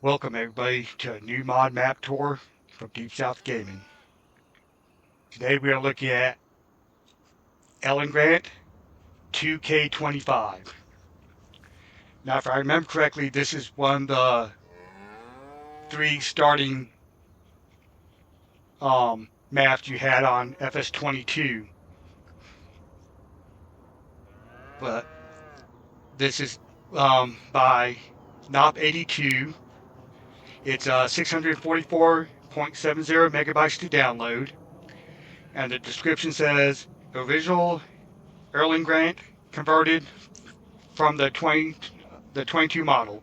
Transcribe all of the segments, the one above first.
Welcome everybody to a new mod map tour from Deep South Gaming. Today we are looking at Erlengrat 2K25. Now if I remember correctly, this is one of the three starting maps you had on FS22. But this is by NOP82. It's 644.70 megabytes to download. And the description says original Erlengrat converted from the 22 model.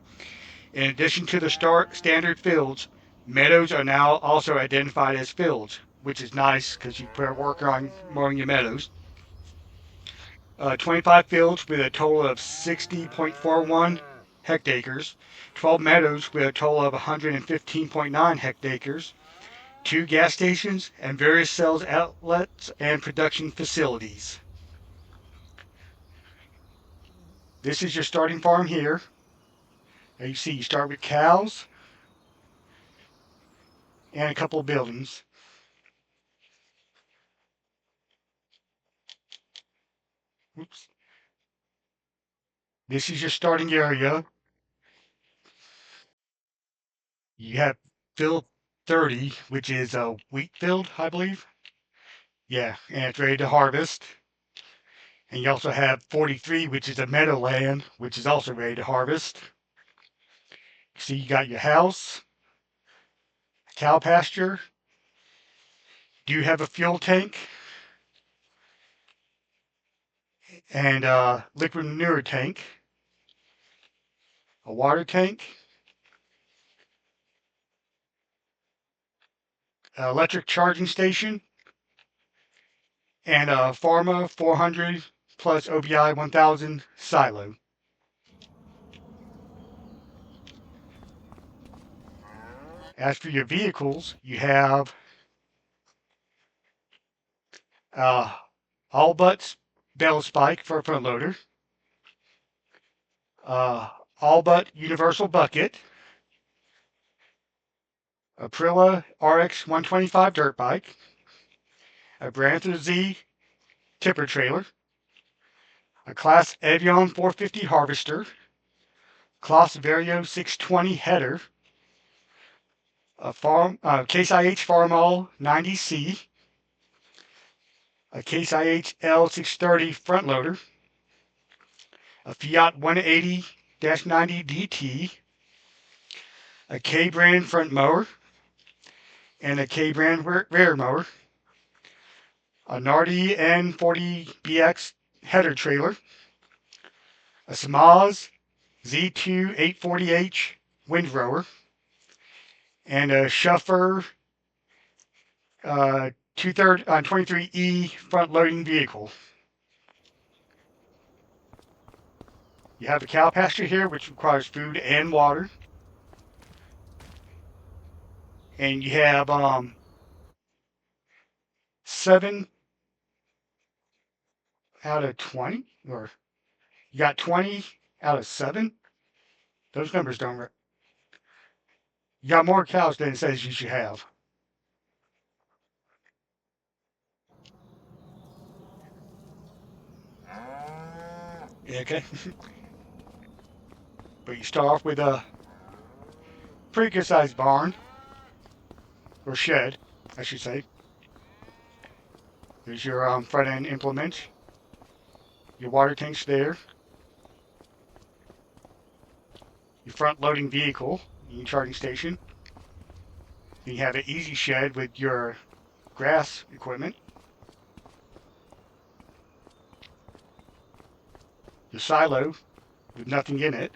In addition to the standard fields, meadows are now also identified as fields, which is nice because you put work on mowing your meadows. 25 fields with a total of 60.41 hectares, 12 meadows with a total of 115.9 hectares, 2 gas stations, and various sales outlets and production facilities. This is your starting farm here. As you see, you start with cows and a couple of buildings. Oops. This is your starting area. You have field 30, which is a wheat field, I believe. Yeah, and it's ready to harvest. And you also have 43, which is a meadowland, which is also ready to harvest. See, you got your house, a cow pasture. Do you have a fuel tank and a liquid manure tank, a water tank, an electric charging station, and a Pharma 400 plus OBI 1000 silo. As for your vehicles, you have all butts bell spike for a front loader, all but universal bucket, a Prilla RX 125 dirt bike, a Branther Z tipper trailer, a Class Evian 450 harvester, Class Vario 620 header, a Case IH Farmall 90C, a Case IH L630 front loader, a Fiat 180-90 DT, a K-brand front mower, and a K-brand rear mower, a Nardi N40BX header trailer, a Samaz Z2 840H windrower, and a Shuffer 23E front loading vehicle. You have a cow pasture here, which requires food and water. And you have 7 out of 20, or you got 20 out of 7. Those numbers don't. You got more cows than it says you should have. Okay. But you start off with a pretty good sized barn, or shed, I should say. There's your front end implements, your water tanks there, your front loading vehicle, your charging station. Then you have an easy shed with your grass equipment, your silo with nothing in it.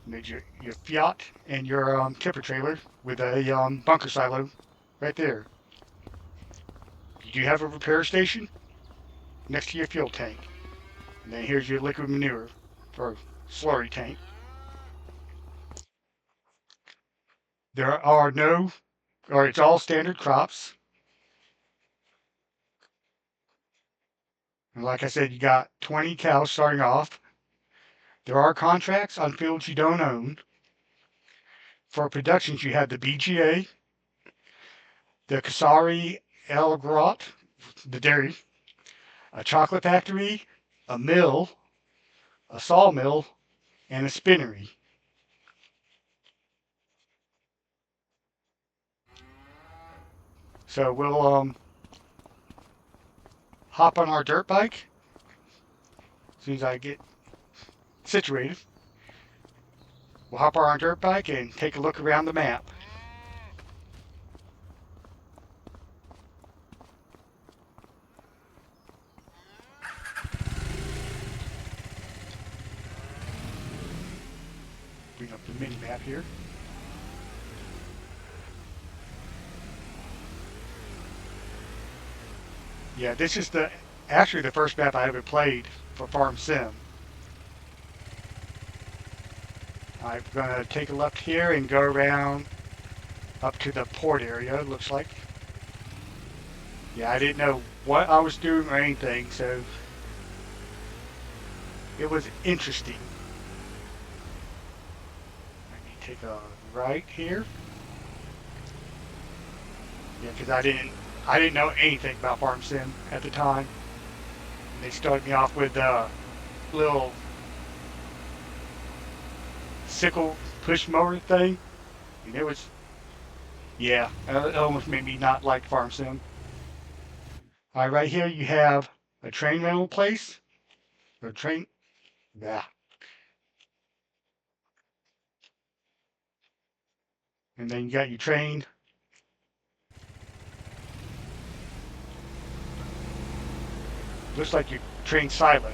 There's your Fiat and your tipper trailer with a bunker silo right there. You do have a repair station next to your fuel tank. And then here's your liquid manure or slurry tank. There are no, or it's all standard crops. And like I said, you got 20 cows starting off, There are contracts on fields you don't own. For productions, you have the BGA, the Kasari Erlengrat, the dairy, a chocolate factory, a mill, a sawmill, and a spinnery. So we'll hop on our dirt bike as soon as I get situated. We'll hop on our dirt bike and take a look around the map. Bring up the mini map here. Yeah, this is actually the first map I ever played for Farm Sim. I'm gonna take a left here and go around up to the port area, it looks like. Yeah, I didn't know what I was doing or anything, so it was interesting. I need to take a right here. Yeah, because I didn't know anything about Farm Sim at the time. And they started me off with a little sickle push mower thing, and it was, yeah, it almost made me not like Farm Sim. All right, right here you have a train rental place, or train, yeah, and then you got your train. Looks like your train silent.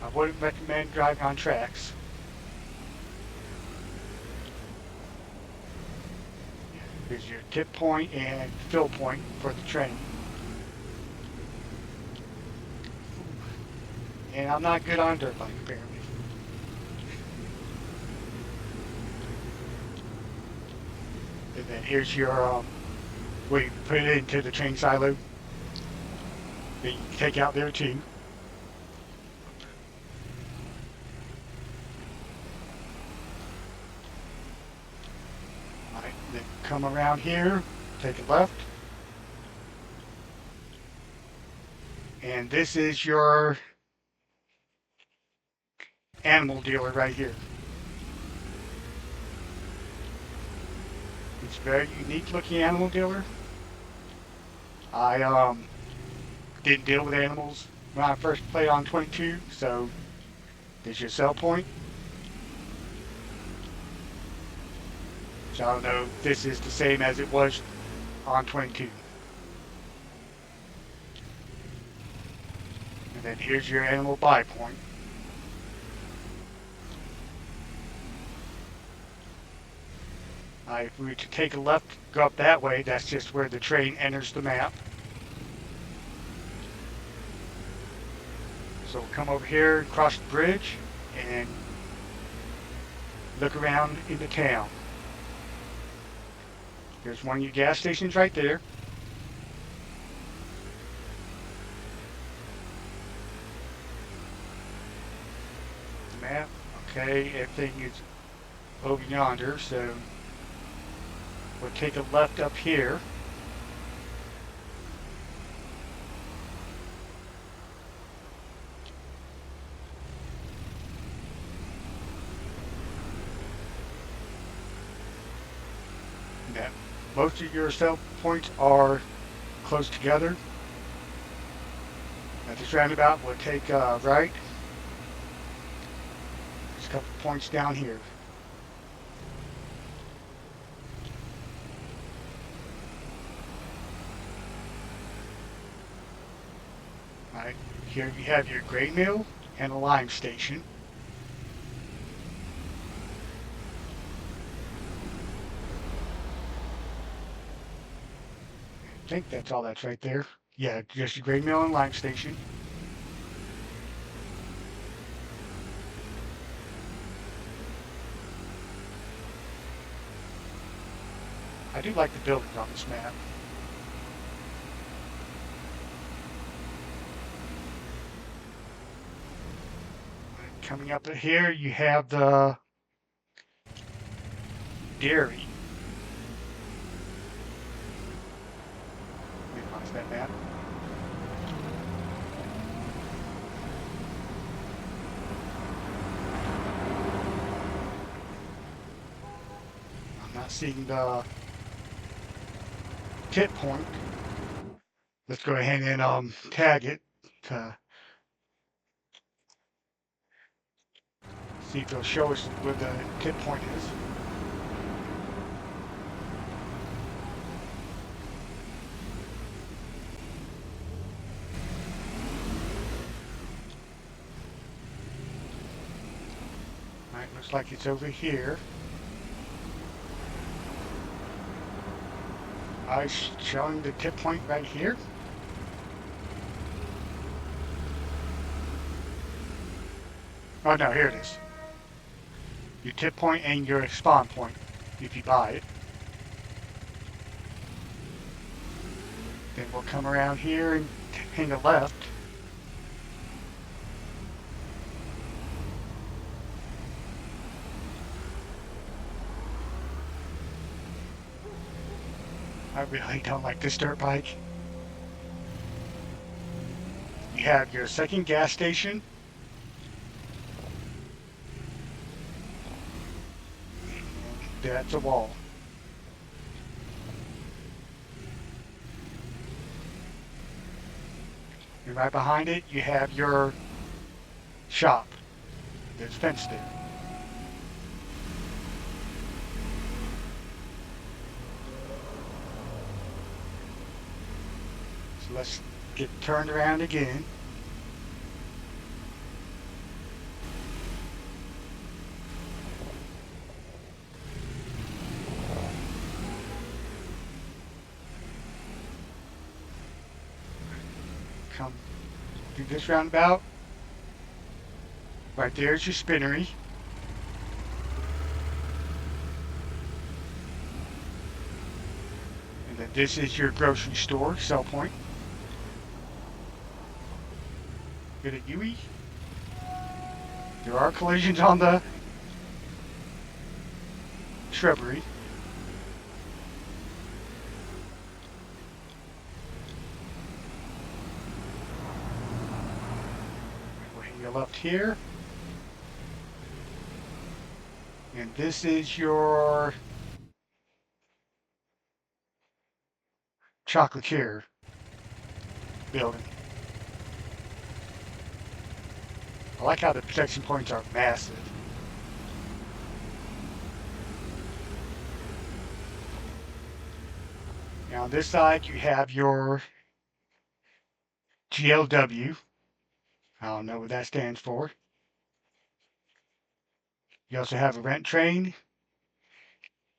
I wouldn't recommend driving on tracks. Here's your tip point and fill point for the train. And I'm not good on a dirt bike, apparently. And then here's your, where you put it into the train silo that you can take out there too. Alright, then come around here, take a left. And this is your animal dealer right here. It's a very unique looking animal dealer. I didn't deal with animals when I first played on 22, so there's your sell point. So I don't know if this is the same as it was on 22. And then here's your animal buy point. If we were to take a left, go up that way, that's just where the train enters the map. So we'll come over here, cross the bridge, and look around into town. There's one of your gas stations right there. The map, okay, everything is over yonder, so we'll take a left up here. Now, most of your sell points are close together. At this roundabout, we'll take right. There's a couple points down here. Alright, here you have your grain mill and a lime station. I think that's all that's right there. Yeah, just your grain mill and lime station. I do like the buildings on this map. Coming up here, you have the dairy. Minimize that map. I'm not seeing the tip point. Let's go ahead and tag it to see if it'll show us where the tip point is. Alright, looks like it's over here. I'm showing the tip point right here. Oh no, here it is. Your tip point and your spawn point, if you buy it. Then we'll come around here and hang a left. I really don't like this dirt bike. You have your second gas station. That's a wall. And right behind it, you have your shop. That's fenced in. So let's get turned around again. Come do this roundabout. Right there's your spinnery. And then this is your grocery store, sell point. Get a Yui. There are collisions on the shrubbery. Your left here, and this is your chocolatier building. I like how the protection points are massive. Now on this side you have your GLW. I don't know what that stands for. You also have a rent train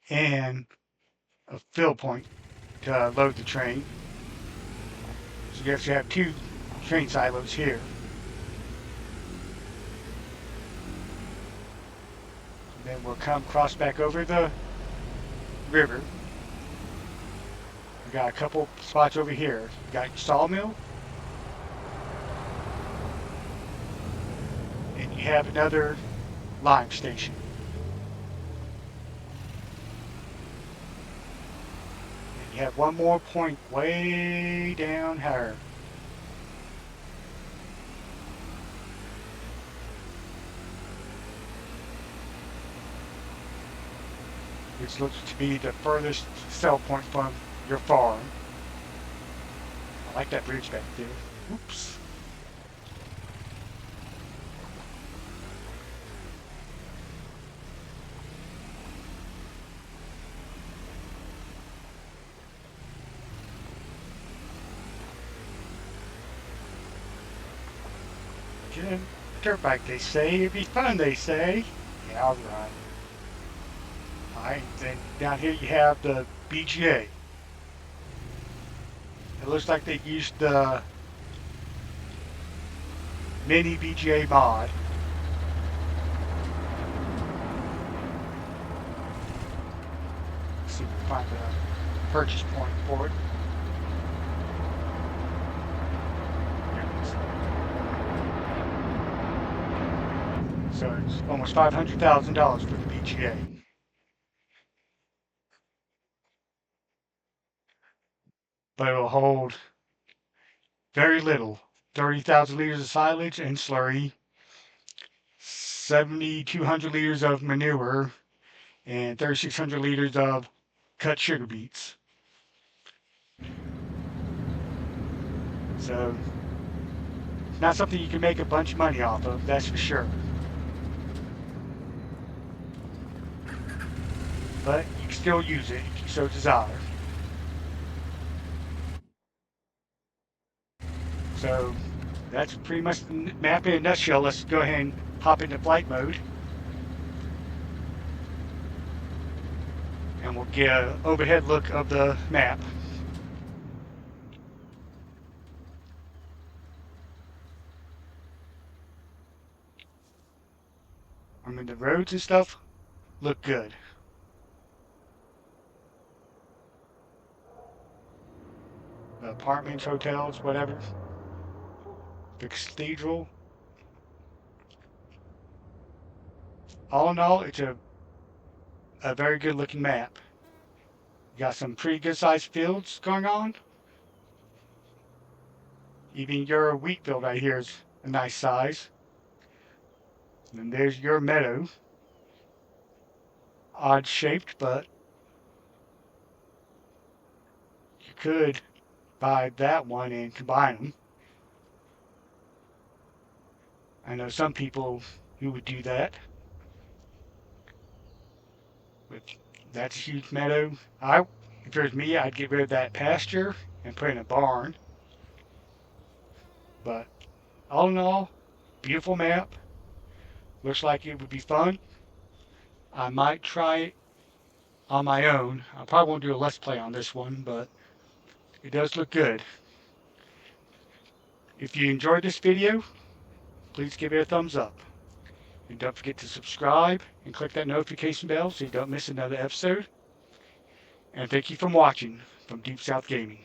and a fill point to load the train. So you actually have two train silos here. And then we'll come cross back over the river. We got a couple spots over here. We got your sawmill. And you have another lime station. And you have one more point way down here. Which looks to be the furthest sell point from your farm. I like that bridge back there. Oops. Dirt bike, they say. It'd be fun, they say. Yeah, I'll run. Alright, then down here you have the BGA. It looks like they used the mini BGA mod. Let's see if we can find the purchase point for it. So it's almost $500,000 for the BGA. But it'll hold very little. 30,000 liters of silage and slurry, 7,200 liters of manure, and 3,600 liters of cut sugar beets. So, not something you can make a bunch of money off of, that's for sure. But you can still use it if you so desire. So, that's pretty much the map in a nutshell. Let's go ahead and hop into flight mode. And we'll get an overhead look of the map. I mean, the roads and stuff look good. The apartments, hotels, whatever. The cathedral. All in all, it's a very good looking map. You got some pretty good sized fields going on. Even your wheat field right here is a nice size. And there's your meadow. Odd shaped, but you could buy that one and combine them. I know some people who would do that. But that's a huge meadow. If it was me, I'd get rid of that pasture and put in a barn. But all in all, beautiful map. Looks like it would be fun. I might try it on my own. I probably won't do a let's play on this one, but it does look good. If you enjoyed this video, please give it a thumbs up. And don't forget to subscribe and click that notification bell so you don't miss another episode. And thank you for watching from Deep South Gaming.